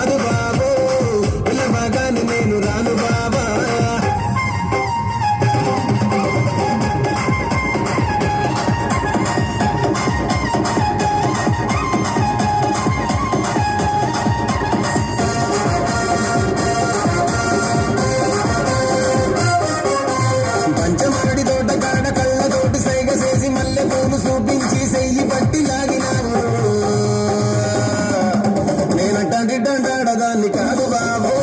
కాదు బాబో పిల్లబాగాని నేను రాను బాబా పంచమాడి తోట కాడ కళ్ళతోటి సైగ చేసి మల్లె పూలు చూపించి సెయ్యి పట్టి లాగినావు నేనట్టంటి దండాడదాన్ని కాదు బాబో